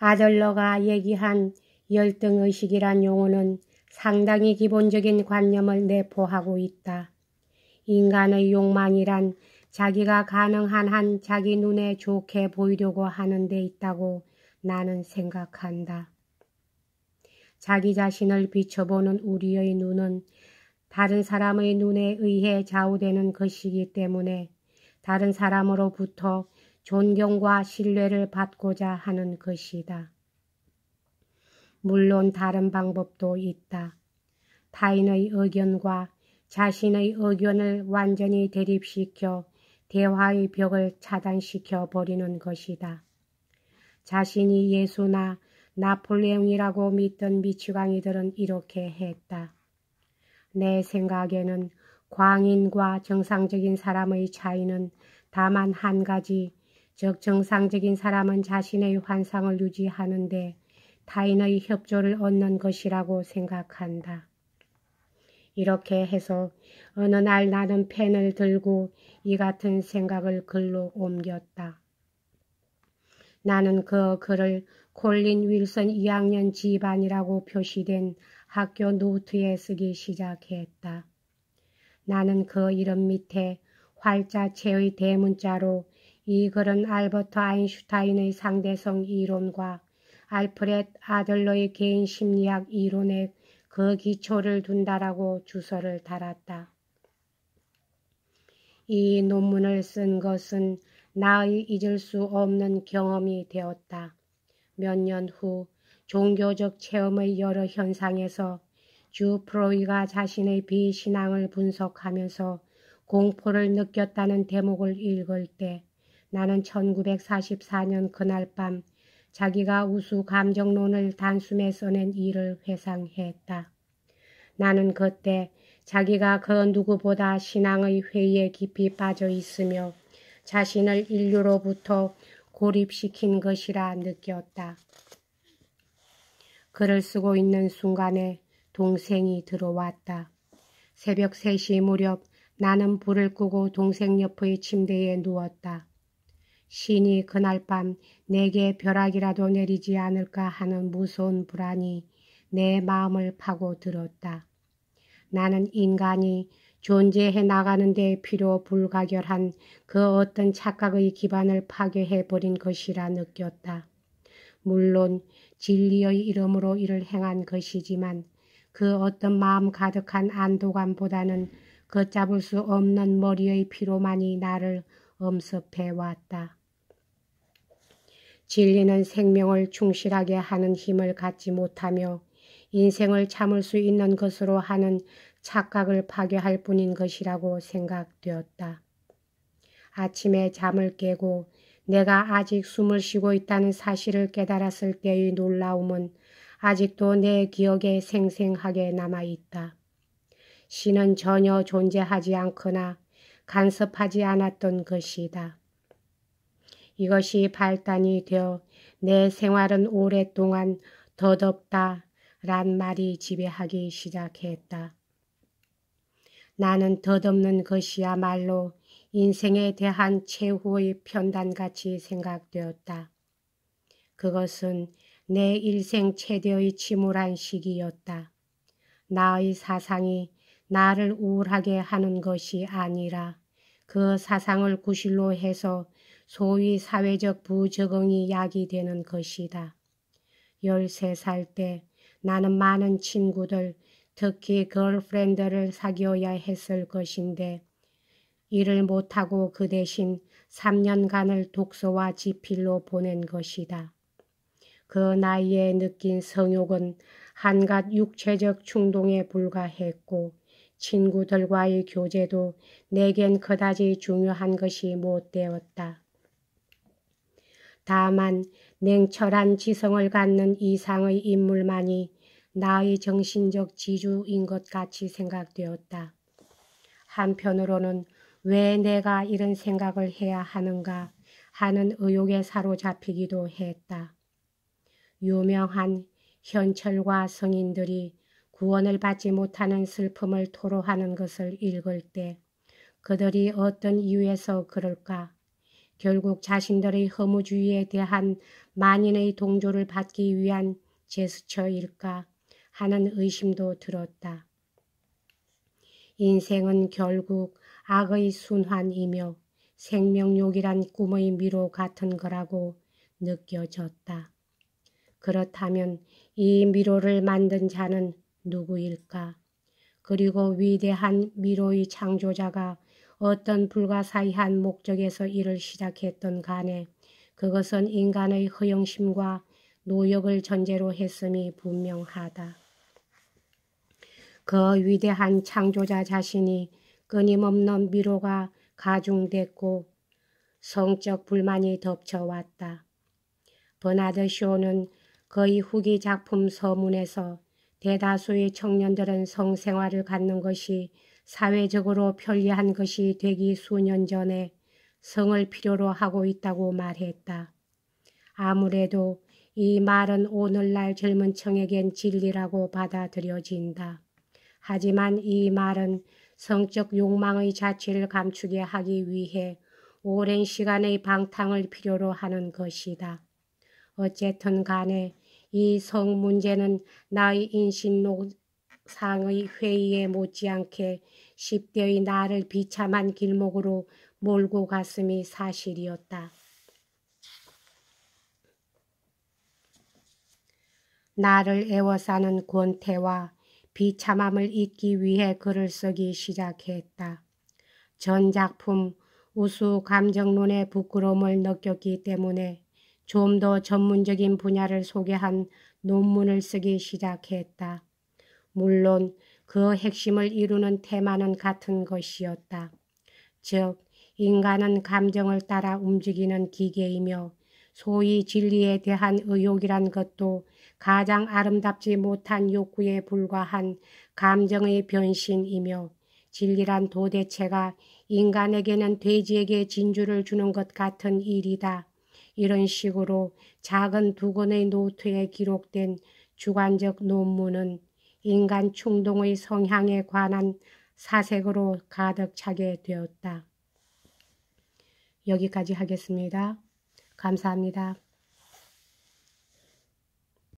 아들러가 얘기한 열등의식이란 용어는 상당히 기본적인 관념을 내포하고 있다. 인간의 욕망이란 자기가 가능한 한 자기 눈에 좋게 보이려고 하는 데 있다고 나는 생각한다. 자기 자신을 비춰보는 우리의 눈은 다른 사람의 눈에 의해 좌우되는 것이기 때문에 다른 사람으로부터 존경과 신뢰를 받고자 하는 것이다. 물론 다른 방법도 있다. 타인의 의견과 자신의 의견을 완전히 대립시켜 대화의 벽을 차단시켜 버리는 것이다. 자신이 예수나 나폴레옹이라고 믿던 미치광이들은 이렇게 했다. 내 생각에는 광인과 정상적인 사람의 차이는 다만 한 가지, 즉 정상적인 사람은 자신의 환상을 유지하는데 타인의 협조를 얻는 것이라고 생각한다. 이렇게 해서 어느 날 나는 펜을 들고 이 같은 생각을 글로 옮겼다. 나는 그 글을 콜린 윌슨 2학년 집안이라고 표시된 학교 노트에 쓰기 시작했다. 나는 그 이름 밑에 활자체의 대문자로 이 글은 알버트 아인슈타인의 상대성 이론과 알프렛 아들러의 개인 심리학 이론에 그 기초를 둔다라고 주소를 달았다. 이 논문을 쓴 것은 나의 잊을 수 없는 경험이 되었다. 몇 년 후 종교적 체험의 여러 현상에서 주 프로이가 자신의 비신앙을 분석하면서 공포를 느꼈다는 대목을 읽을 때 나는 1944년 그날 밤 자기가 우수 감정론을 단숨에 써낸 일을 회상했다. 나는 그때 자기가 그 누구보다 신앙의 회의에 깊이 빠져 있으며 자신을 인류로부터 고립시킨 것이라 느꼈다. 글을 쓰고 있는 순간에 동생이 들어왔다. 새벽 3시 무렵 나는 불을 끄고 동생 옆의 침대에 누웠다. 신이 그날 밤 내게 벼락이라도 내리지 않을까 하는 무서운 불안이 내 마음을 파고들었다. 나는 인간이 존재해 나가는 데 필요 불가결한 그 어떤 착각의 기반을 파괴해버린 것이라 느꼈다. 물론 진리의 이름으로 이를 행한 것이지만 그 어떤 마음 가득한 안도감보다는 걷잡을 수 없는 머리의 피로만이 나를 엄습해왔다. 진리는 생명을 충실하게 하는 힘을 갖지 못하며 인생을 참을 수 있는 것으로 하는 착각을 파괴할 뿐인 것이라고 생각되었다. 아침에 잠을 깨고 내가 아직 숨을 쉬고 있다는 사실을 깨달았을 때의 놀라움은 아직도 내 기억에 생생하게 남아있다. 신은 전혀 존재하지 않거나 간섭하지 않았던 것이다. 이것이 발단이 되어 내 생활은 오랫동안 덧없다 란 말이 지배하기 시작했다. 나는 덧없는 것이야말로 인생에 대한 최후의 편단같이 생각되었다. 그것은 내 일생 최대의 침울한 시기였다. 나의 사상이 나를 우울하게 하는 것이 아니라 그 사상을 구실로 해서 소위 사회적 부적응이 야기되는 것이다. 13살 때 나는 많은 친구들, 특히 걸프렌드를 사귀어야 했을 것인데 이를 못하고 그 대신 3년간을 독서와 지필로 보낸 것이다. 그 나이에 느낀 성욕은 한갓 육체적 충동에 불과했고 친구들과의 교제도 내겐 그다지 중요한 것이 못 되었다. 다만 냉철한 지성을 갖는 이상의 인물만이 나의 정신적 지주인 것 같이 생각되었다. 한편으로는 왜 내가 이런 생각을 해야 하는가 하는 의혹에 사로잡히기도 했다. 유명한 현철과 성인들이 구원을 받지 못하는 슬픔을 토로하는 것을 읽을 때 그들이 어떤 이유에서 그럴까? 결국 자신들의 허무주의에 대한 만인의 동조를 받기 위한 제스처일까 하는 의심도 들었다. 인생은 결국 악의 순환이며 생명욕이란 꿈의 미로 같은 거라고 느껴졌다. 그렇다면 이 미로를 만든 자는 누구일까? 그리고 위대한 미로의 창조자가 어떤 불가사의한 목적에서 일을 시작했던 간에 그것은 인간의 허영심과 노역을 전제로 했음이 분명하다. 그 위대한 창조자 자신이 끊임없는 미로가 가중됐고 성적 불만이 덮쳐왔다. 버나드 쇼는 그의 후기 작품 서문에서 대다수의 청년들은 성생활을 갖는 것이 사회적으로 편리한 것이 되기 수년 전에 성을 필요로 하고 있다고 말했다. 아무래도 이 말은 오늘날 젊은 층에겐 진리라고 받아들여진다. 하지만 이 말은 성적 욕망의 자체를 감추게 하기 위해 오랜 시간의 방탕을 필요로 하는 것이다. 어쨌든 간에 이 성 문제는 나의 인신노상의 회의에 못지않게 10대의 나를 비참한 길목으로 몰고 갔음이 사실이었다. 나를 애워싸는 권태와 비참함을 잊기 위해 글을 쓰기 시작했다. 전 작품 우수 감정론의 부끄러움을 느꼈기 때문에 좀 더 전문적인 분야를 소개한 논문을 쓰기 시작했다. 물론 그 핵심을 이루는 테마는 같은 것이었다. 즉, 인간은 감정을 따라 움직이는 기계이며 소위 진리에 대한 의욕이란 것도 가장 아름답지 못한 욕구에 불과한 감정의 변신이며 진리란 도대체가 인간에게는 돼지에게 진주를 주는 것 같은 일이다. 이런 식으로 작은 2권의 노트에 기록된 주관적 논문은 인간 충동의 성향에 관한 사색으로 가득 차게 되었다. 여기까지 하겠습니다. 감사합니다.